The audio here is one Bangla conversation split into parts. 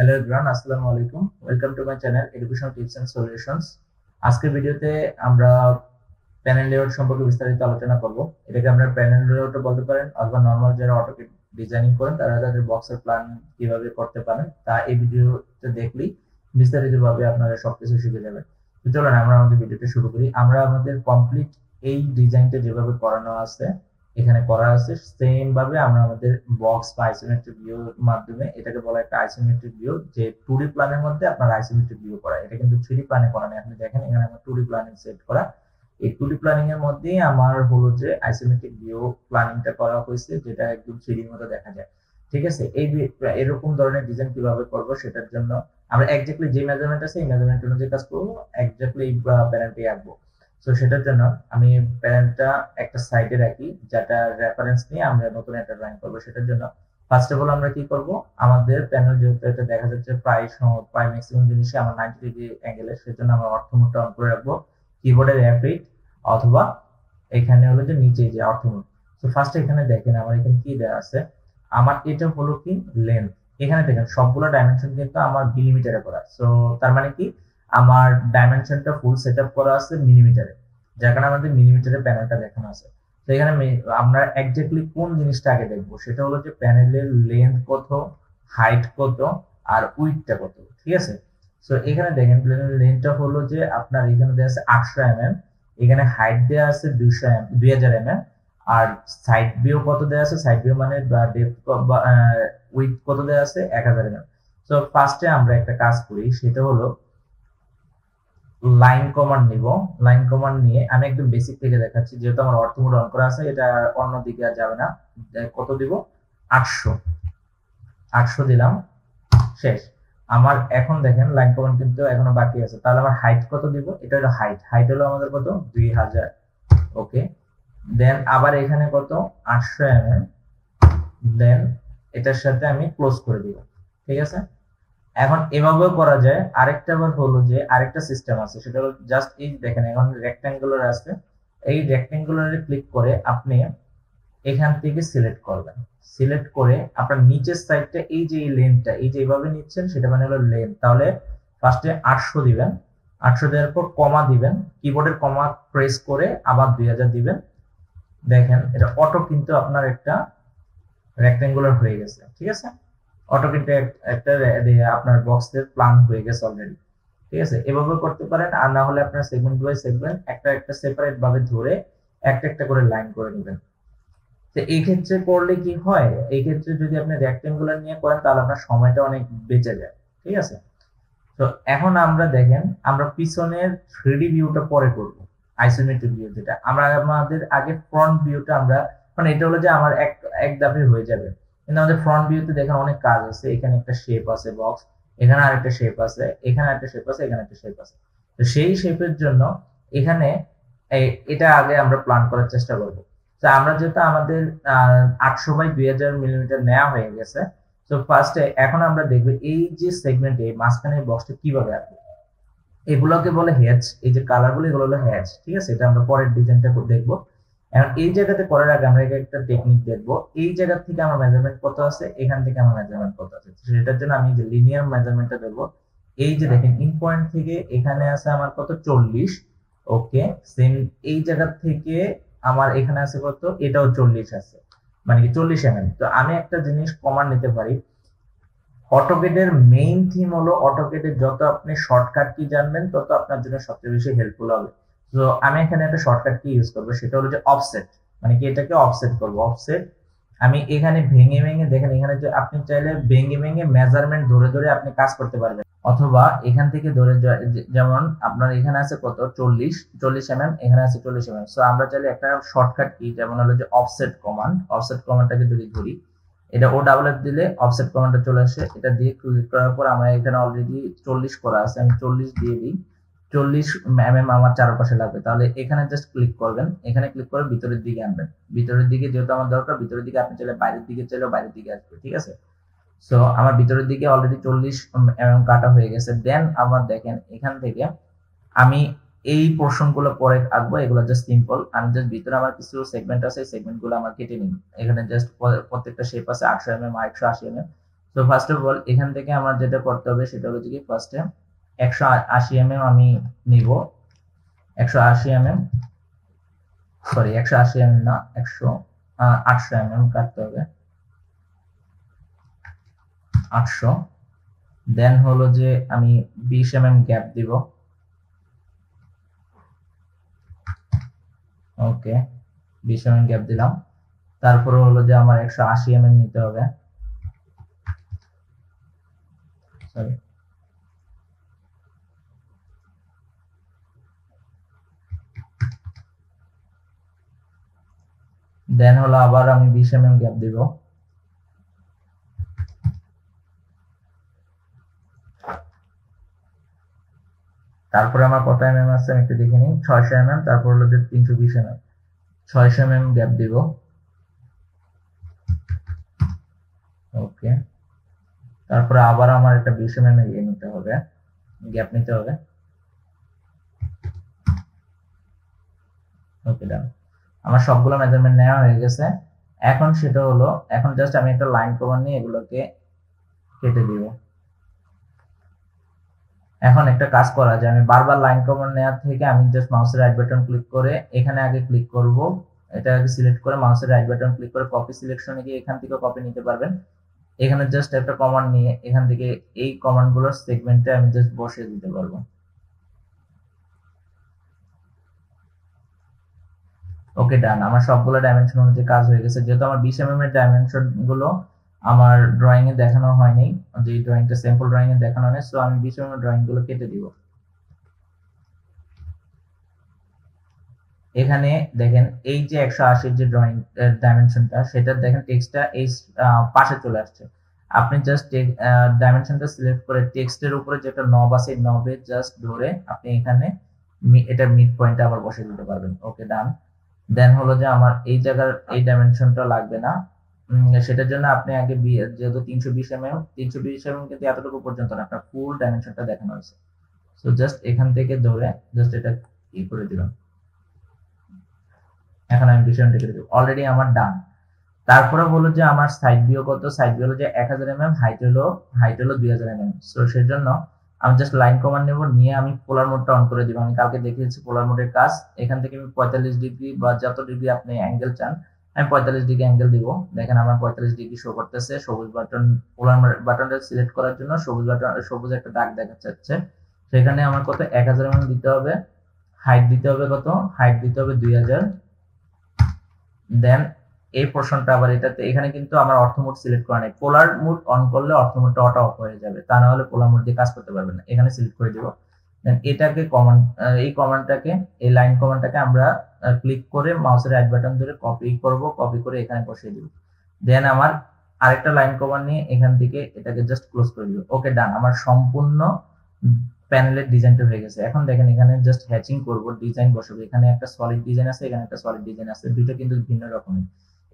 হ্যালো এভরিওয়ান, আসসালামু আলাইকুম। Welcome to my channel education tips and solutions. আজকের ভিডিওতে আমরা প্যানেল লেআউট সম্পর্কে বিস্তারিত আলোচনা করব। এটাকে আমরা প্যানেল লেআউটও বলতে পারেন, অথবা নরমাল যারা অটোক্যাড ডিজাইনিং করেন তারা তাদের বক্সের প্ল্যান কিভাবে করতে পারেন তা এই ভিডিওতে দেখলেই বিস্তারিতভাবে আপনারা সবকিছু শিখে যাবেন। তো চলুন আমরা আমাদের ভিডিওটা শুরু করি। আমরা আমাদের কমপ্লিট এই ডিজাইনটা যেভাবে করানো আছে এখানে করা আছে সেম ভাবে আমরা আমাদের বক্স বা আইসোমেট্রিক ভিউর মাধ্যমে, এটাকে বলা একটা আইসোমেট্রিক ভিউ, যে 2D প্ল্যানের মধ্যে আপনার আইসোমেট্রিক ভিউ করা। এটা কিন্তু 3D প্ল্যানে করা নেই। আপনি দেখেন এখানে আমার 2D প্ল্যানিং সেট করা। এই 2D প্ল্যানিং এর মধ্যেই আমার হলো যে আইসোমেট্রিক ভিউ প্ল্যানিংটা করা হয়েছে, যেটা একদম 3D এর মতো দেখা যায়। ঠিক আছে, এরকম ধরনের ডিজাইন কিভাবে করব সেটার জন্য আমরা এক্স্যাক্টলি যে মেজারমেন্ট আছে এই মেজারমেন্ট অনুযায়ী কাজ করব, এক্স্যাক্টলি এই প্যানেলটি আঁকবো। তো সেটার জন্য আমি প্যানেলটা একটা সাইডে রাখি, যেটা রেফারেন্স নিয়ে আমরা নতুন একটা ড্রয়িং করব। সেটার জন্য ফার্স্ট অফ অল আমরা কি করব, আমাদের প্যানেল যেহেতু এটা দেখা যাচ্ছে প্রায় ম্যাক্সিমাম জিনিসই আমার 90 ডিগ্রি অ্যাঙ্গেলে, সেজন্য আমরা অর্থমোডটা অন করে রাখবো, কিবোর্ডের F8 অথবা এখানে হলো যে নিচে যে অর্থমোড। তো ফার্স্ট এখানে দেখেন আমার এখানে কি দেওয়া আছে, আমার এটা হলো কি লেন্থ। এখানে দেখেন সবগুলো ডাইমেনশন কিন্তু আমার মিলিমিটারে করা। সো তার মানে কি আমার ডাইমেনশনটা ফুল সেটআপ করা আছে মিলিমিটারে, যার কারণে আমাদের মিলিমিটারে প্যানেলটা দেখানো আছে। তো এখানে আমরা এক্স্যাক্টলি কোন জিনিসটা আগে দেখবো, সেটা হলো যে প্যানেলের লেন্থ কত, হাইট কত, আর উইডথটা কত। ঠিক আছে, সো এখানে দেখেন প্যানেলের লেন্থটা হলো যে আপনার এখানে দেওয়া আছে 800 mm, এখানে হাইট দেওয়া আছে 2000 mm, আর সাইড ভিউ কত দেওয়া আছে, সাইড ভিউ মানে ডেপথ উইডথ কত দেওয়া আছে 1000 mm। সো ফার্স্টে আমরা একটা কাজ করি, সেটা হলো লাইন কমান্ড নিব। লাইন কমান্ড নিয়ে আমি একদম বেসিক থেকে দেখাচ্ছি, যেহেতু আমার অর্থমোড অন করা আছে, এটা অন্য দিকে আর যাবে না। কত দিব, 800 দিলাম, শেষ। আমার এখন দেখেন লাইন কমান্ড কিন্তু এখনো বাকি আছে, তাহলে আমার হাইট কত দিব, এটা হলো হাইট হলো আমাদের কত 2000। ওকে, দেন আবার এখানে কত 800 mm, দেন এটার সাথে আমি ক্লোজ করে দিব। ঠিক আছে, এখন এভাবেও করা যায়। আরেকটা বার হলো যে আরেকটা সিস্টেম আছে, সেটা হলো জাস্ট এই দেখেন এখন রেক্ট্যাঙ্গুলার আছে, এই রেক্ট্যাঙ্গুলারে ক্লিক করে আপনি এখান থেকে সিলেক্ট করবেন। সিলেক্ট করে আপনার নিচের সাইডটা এই যে লেন্থটা এই যে এইভাবে নিচ্ছেন, সেটা মানে হলো লেন্থ। তাহলে ফার্স্টে 800 দিবেন, 800 দেওয়ার পর কমা দিবেন, কিবোর্ডের কমা প্রেস করে আবার 2000 দিবেন। দেখেন এটা অটো কিন্তু আপনার একটা রেক্ট্যাঙ্গুলার হয়ে গেছে। ঠিক আছে, অটো কিন্তু একটা আপনার বক্সের প্ল্যান হয়ে গেছে অলরেডি। ঠিক আছে, এভাবে করতে পারেন, আর না হলে আপনার সেগমেন্ট বাই সেগমেন্ট একটা একটা সেপারেট ভাবে ধরে একটা একটা করে লাইন করে নেবেন। তো এই ক্ষেত্রে করলে কি হয়, এই ক্ষেত্রে যদি আপনি রেক্ট্যাঙ্গুলার নিয়ে করেন তাহলে আপনার সময়টা অনেক বেঁচে যায়। ঠিক আছে, তো এখন আমরা দেখেন আমরা পিছনের 3D ভিউটা পরে করব, আইসোমেট্রিক ভিউ যেটা আমরা আমাদের আগে ফ্রন্ট ভিউটা আমরা, মানে এটা হলো যে আমার এক ধাপে হয়ে যাবে, কিন্তু আমাদের ফ্রন্ট ভিউতে দেখেন অনেক কাজ আছে। এখানে একটা শেপ আছে বক্স, এখানে আরেকটা শেপ আছে, এখানে একটা শেপ আছে, এখানে একটা শেপ আছে। তো সেই শেপের জন্য এখানে এটা আগে আমরা প্ল্যান করার চেষ্টা করব। তো আমরা যেহেতু আমাদের 800/2000 মিলিমিটার নেওয়া হয়ে গেছে, তো ফার্স্টে এখন আমরা দেখব এই যে সেগমেন্টে মাঝখানে বক্সটা কিভাবে আসবে। এগুলোকে বলে হ্যাচ, এই যে কালারগুলো এগুলো হলো হ্যাচ। ঠিক আছে, এটা আমরা পরের ডিজাইনটা দেখবো। এখন এই জায়গাতে করার আগে আমরা একটা টেকনিক দেখবো, এই জায়গা থেকে আমার মেজারমেন্ট কত আছে, এখান থেকে আমার মেজারমেন্ট কত আছে। সেটার জন্য আমি যে লিনিয়ার মেজারমেন্টটা দেবো, এই যে দেখেন ইন পয়েন্ট থেকে এখানে আছে আমার কত 40। ওকে, সেম এই জায়গা থেকে আমার এখানে আছে কত, এটাও 40 আছে, মানে কি 40 mm। তো আমি একটা জিনিস কমান নিতে পারি। অটোকেডের মেইন থিম হলো অটোকেডের যত আপনি শর্টকাট কি জানবেন তত আপনার জন্য সবচেয়ে বেশি হেল্পফুল হবে। তো আমি এখানে একটা শর্টকাট কি ইউজ করবো, সেটা হলো যে অফসেট, মানে কি এটাকে অফসেট করবো। অফসেট আমি এখানে ভেঙে ভেঙে দেখেন, এখানে যে আপনি চাইলে ভেঙে ভেঙে মেজারমেন্ট ধরে ধরে আপনি কাজ করতে পারবেন, অথবা এখান থেকে ধরে যেমন আপনার এখানে আছে কত 40 mm, এখানে আছে 40 mm। সো আমরা চাইলে একটা শর্টকাট কি, যেমন হলো যে অফসেট কমান্ড, অফসেট কমান্ডটাকে যদি ধরি, এটা O দিলে অফসেট কমান্ডটা চলে আসে। এটা দিয়ে ক্লিক করার পর আমার এখানে অলরেডি 40 করা আছে, আমি 40 দিয়ে দিই। 40 mm আমার চারপাশে লাগবে, তাহলে এখানে জাস্ট ক্লিক করবেন, এখানে ক্লিক করে ভিতরের দিকে আনবেন। ভিতরের দিকে যেহেতু আমার দরকার, ভিতরের দিকে আপনি চাইলে বাইরের দিকে চাইলেও বাইরের দিকে আসবে। ঠিক আছে, সো আমার ভিতরের দিকে অলরেডি 40 mm কাটা হয়ে গেছে। দেন আমার দেখেন এখান থেকে আমি এই পোর্শন গুলো পরে আঁকবো, এগুলো জাস্ট সিম্পল। আমি জাস্ট ভিতরে আমার কিছু সেগমেন্ট আছে, সেগমেন্ট গুলো আমার কেটে নিই। এখানে জাস্ট প্রত্যেকটা শেপ আছে 800 mm, 180 mm। So first of all এখান থেকে আমার যেটা করতে হবে সেটা হচ্ছে কি ফার্স্টে 180 mm আমি নিব, 180 mm, সরি 180 mm না, 800 mm কাটতে হবে, 800। দেন হলো যে আমি 20 mm গ্যাপ দিব, ওকে 20 mm গ্যাপ দিলাম। তারপরে হলো যে আমার 180 mm নিতে হবে, সরি দেন হলো আবার আমি 20 mm গ্যাপ দিব, তারপরে আমার কত mm আছে আমি একটু দেখে নিই, 600 mm, তারপর হলো যে 320 mm, 600 mm গ্যাপ দিব, ওকে। তারপরে আবার আমার একটা 20 mm ইয়ে নিতে হবে, গ্যাপ নিতে হবে, ওকে ডান। আমার সবগুলো মেজারমেন্ট নেওয়া হয়ে গেছে। এখন সেটা হলো, এখন জাস্ট আমি একটা লাইন কমান্ড নিয়ে এগুলোকে কেটে দিব। এখন একটা কাজ করা যায়, আমি বারবার লাইন কমান্ড নেওয়ার থেকে আমি জাস্ট মাউসের রাইট বাটন ক্লিক করে এখানে আগে ক্লিক করব, এটা আগে সিলেক্ট করে মাউসের রাইট বাটন ক্লিক করে কপি সিলেকশনে গিয়ে এখান থেকে কপি নিতে পারবেন। এখানে জাস্ট একটা কমান্ড নিয়ে এখান থেকে এই কমান্ডগুলোর সেগমেন্টে আমি জাস্ট বসিয়ে দিতে পারবো। ওকে ডান, আমার সবগুলো ডাইমেনশন অনুযায়ী কাজ হয়ে গেছে। যেহেতু আমার 20 mm এর ডাইমেনশন গুলো আমার ড্রয়িং এ দেখানো হয়নি, যে ড্রয়িংটা স্যাম্পল ড্রয়িং এ দেখানো হয়নি, সো আমি 20 mm ড্রয়িং গুলো কেটে দিব। এখানে দেখেন এই যে 180 যে ড্রয়িং ডাইমেনশনটা, সেটা দেখেন টেক্সটটা এই পাশে চলে আসছে। আপনি জাস্ট ডাইমেনশনটা সিলেক্ট করে টেক্সটের উপরে যেটা নব আছে নবে জাস্ট ধরে আপনি এখানে এটা মিড পয়েন্টে আবার বসিয়ে দিতে পারবেন। ওকে ডান। দেন হলো যে আমার এই জায়গার এই ডাইমেনশনটা লাগবে না, সেটার জন্য আপনি আগে যেহেতু 320 mm, 320 mm কিন্তু এতটুকু পর্যন্ত না, আপনার ফুল ডাইমেনশনটা দেখানো হয়েছে। সো জাস্ট এখান থেকে ধরে জাস্ট এটা ই করে দিলাম। এখন আমি বিষয়টা কেটে দেব, অলরেডি আমার ডান। তারপরে হলো যে আমার সাইড ভিউ কত, সাইড ভিউ হলো যে 1000 mm, হাইট হলো 2000 mm। সো সেই জন্য আমি জাস্ট লাইন কমান্ড নেব, নিয়ে আমি পোলার মোডটা অন করে দিব। আমি কালকে দেখিয়েছি পোলার মোডের কাজ। এখান থেকে আমি 45 ডিগ্রি বা যত ডিগ্রি আপনি অ্যাঙ্গেল চান, আমি 45 ডিগ্রি অ্যাঙ্গেল দিব। দেখেন আমার 45 ডিগ্রি শো করতেছে। সবুজ বাটন, পোলার বাটনটা সিলেক্ট করার জন্য সবুজ বাটন, সবুজ একটা দাগ দেখা যাচ্ছে। সেখানে আমার কত 1000 mm দিতে হবে, হাইট দিতে হবে কত, হাইট দিতে হবে 2000। দেন এই পোর্শনটা আবার এটাতে, এখানে কিন্তু আমার অর্থ মোড সিলেক্ট করা নাই। পোলার মোড অন করলে অর্থ মোডটা অফ হয়ে যাবে, তা না হলে পোলার মোড দিয়ে কাজ করতে পারবেন না। এখানে সিলেক্ট করে দিব। দেন এটাকে কমান্ড, এই কমান্ডটাকে, এই লাইন কমান্ডটাকে আমরা ক্লিক করে মাউসের রাইট বাটন ধরে কপি করব, কপি করে এখানে বসিয়ে দিব। দেন আমার আরেকটা লাইন কমান্ড নিয়ে এখান থেকে এটাকে জাস্ট ক্লোজ করে দিব। ওকে ডান, আমার সম্পূর্ণ প্যানেলের ডিজাইনটা হয়ে গেছে। এখন দেখেন এখানে জাস্ট হ্যাচিং করব, ডিজাইন বসাবো। এখানে একটা সলিড ডিজাইন আছে, এখানে একটা সলিড ডিজাইন আছে, দুটো কিন্তু ভিন্ন রকমের।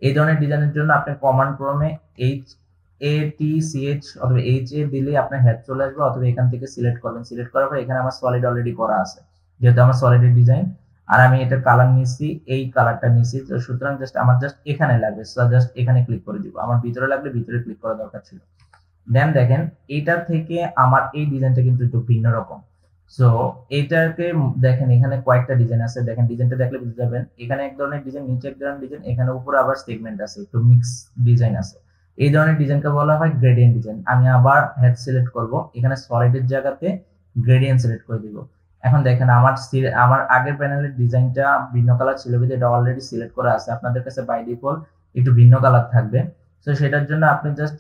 এই ধরনের ডিজাইনের জন্য আপনি কমান্ড ক্রমে HATCH অথবা HA দিলে আপনার হ্যাচ চলে আসবে, অথবা এখান থেকে সিলেক্ট করবেন। সিলেক্ট করার পর এখানে আমার সলিড অলরেডি করা আছে, যেহেতু আমার সলিডের ডিজাইন, আর আমি এটা কালার নিছি, এই কালারটা নিছি, সুতরাং জাস্ট আমার জাস্ট এখানে লাগবে, জাস্ট এখানে ক্লিক করে দিব। আমার ভিতরে লাগলে ভিতরে ক্লিক করা দরকার ছিল। দেন দেখেন এটা থেকে আমার এই ডিজাইনটা কিন্তু একটু ভিন্ন রকম। সো এটাকে দেখেন এখানে কয়েকটা ডিজাইন আছে, দেখেন ডিজাইনটা দেখলে বুঝতে যাবেন। এখানে এক ধরনের ডিজাইন, নিচে এক ধরনের ডিজাইন, এখানে উপরে আবার সেগমেন্ট আছে, একটু মিক্স ডিজাইন আছে। এই ধরনের ডিজাইনকে বলা হয় গ্রেডিয়েন্ট ডিজাইন। আমি আবার হেড সিলেক্ট করব, এখানে সলিডের জায়গাতে গ্রেডিয়েন্ট সিলেক্ট করে দিব। এখন দেখেন আমার আগের প্যানেলের ডিজাইনটা ভিন্ন কালার ছিল, কিন্তু এটা অলরেডি সিলেক্ট করা আছে। আপনাদের কাছে বাই ডিফল্ট একটু ভিন্ন কালার থাকবে। তো সেটার জন্য আপনি জাস্ট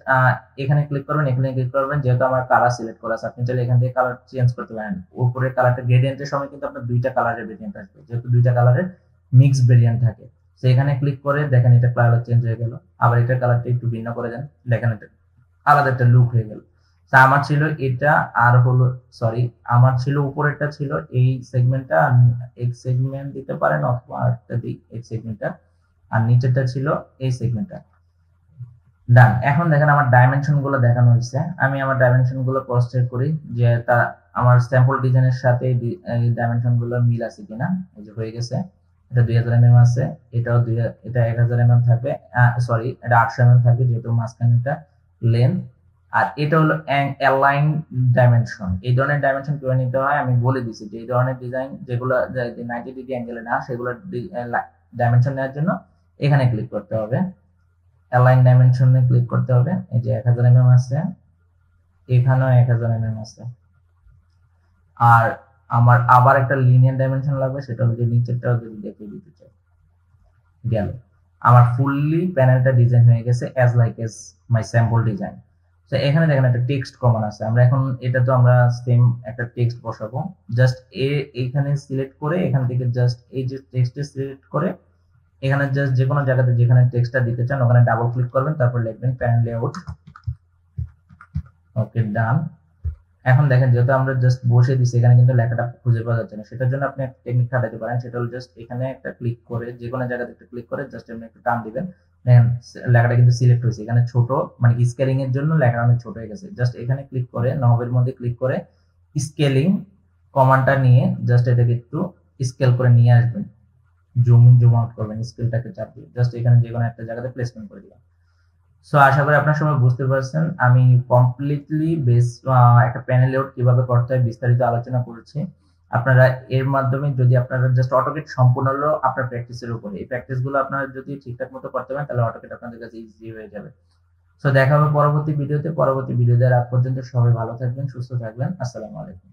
এখানে ক্লিক করবেন, এখানে ক্লিক করবেন। যেহেতু আমার কালার সিলেক্ট করা আছে, আপনি চাইলে এখান থেকে কালার চেঞ্জ করতে পারেন। উপরের কালারটা গ্রেডিয়েন্টের সময় কিন্তু আপনার দুইটা কালারের ভেরিয়েন্ট আসবে, যেহেতু দুইটা কালারের মিক্স ভেরিয়েন্ট থাকে। তো এখানে ক্লিক করে দেখেন এটা কালার চেঞ্জ হয়ে গেল। আবার এটার কালারটা একটু ভিন্ন করে দেন, দেখেন এটা আলাদা একটা লুক হয়ে গেল। তা আমার ছিল এটা, আর হলো সরি, আমার ছিল উপরেরটা ছিল এই সেগমেন্টটা, এক সেগমেন্ট দিতে পারেন অথবা আরেকটা দিই এই সেগমেন্টটা, আর নিচেরটা ছিল এই সেগমেন্টটা। ডান। এখন দেখেন আমার ডাইমেনশন গুলো দেখানো হয়েছে। আমি আমার ডাইমেনশন গুলো ক্রস চেক করি যে তা আমার স্যাম্পল ডিজাইনের সাথে এই ডাইমেনশন গুলো মিল আছে কিনা। এই যে হয়ে গেছে, এটা 2000 mm আছে, এটাও এটা 1000 mm থাকবে, সরি এটা 800 mm থাকবে, যেহেতু মাঝখানে এটা লেন্থ। আর এটা হলো অ্যালাইন ডাইমেনশন। এই ধরনের ডাইমেনশন কিভাবে নিতে হয় আমি বলে দিছি, যে এই ধরনের ডিজাইন যেগুলো 90 ডিগ্রি অ্যাঙ্গেলে না, সেগুলো ডাইমেনশন নেওয়ার জন্য এখানে ক্লিক করতে হবে, অ্যালাইন ডাইমেনশনে ক্লিক করতে হবে। এই যে 1000 mm আছে, এখানেও 1000 mm আছে। আর আমার আবার একটা লিনিয়ার ডাইমেনশন লাগবে, সেটা হলো যে নিচেরটাও যদি দেখিয়ে দিতে চাই। গেল, আমার ফুললি প্যানেলটা ডিজাইন হয়ে গেছে অ্যাজ লাইক এস মাই স্যাম্পল ডিজাইন। তো এখানে দেখেন একটা টেক্সট কমন আছে, আমরা এখন এটা তো আমরা সেম একটা টেক্সট বসাবো। জাস্ট এইখানে সিলেক্ট করে এখান থেকে জাস্ট এই যে টেক্সটে সিলেক্ট করে এখানে জাস্ট যে কোনো জায়গাতে যেখানে টেক্সটটা দিতে চান ওখানে ডাবল ক্লিক করবেন, তারপর লিখবেন প্যানেল লেআউট। ওকে, ডান। এখন দেখেন যেহেতু আমরা জাস্ট বসে দিছি, এখানে কিন্তু লেখাটা খুঁজে পাওয়া যাচ্ছে না। সেটার জন্য আপনি একটা টেকনিক খাটাতে পারেন, সেটা হলো জাস্ট এখানে একটা ক্লিক করে যে কোনো জায়গাতে একটা ক্লিক করে জাস্ট এমনি একটু টান দিবেন, দেখেন লেখাটা কিন্তু সিলেক্ট হয়েছে। এখানে ছোট মানে স্কেলিং এর জন্য লেখাটা অনেক ছোট হয়ে গেছে। জাস্ট এখানে ক্লিক করে নবের মধ্যে ক্লিক করে স্কেলিং কমান্ডটা নিয়ে জাস্ট এটাকে একটু স্কেল করে নিয়ে আসবেন, জুম ইন জুম আউট করবেন, স্কেলটাকে চাপ দিয়ে জাস্ট এখানে যে কোনো একটা জায়গাতে প্লেসমেন্ট করে দিবেন। সো আশা করি আপনার সবাই বুঝতে পারছেন আমি কমপ্লিটলি বেস একটা প্যানেল লেআউট কিভাবে করতে হয় বিস্তারিত আলোচনা করেছি। আপনারা এর মাধ্যমে যদি আপনারা জাস্ট অটোকেট সম্পূর্ণ হলো আপনার প্র্যাকটিসের উপরে, এই প্র্যাকটিসগুলো আপনারা যদি ঠিকঠাক মতো করতে পারেন তাহলে অটোকেট আপনাদের কাছে ইজি হয়ে যাবে। সো দেখা হবে পরবর্তী ভিডিওতে। পরবর্তী ভিডিও দেওয়ার আগ পর্যন্ত সবাই ভালো থাকবেন, সুস্থ থাকবেন। আসসালামু আলাইকুম।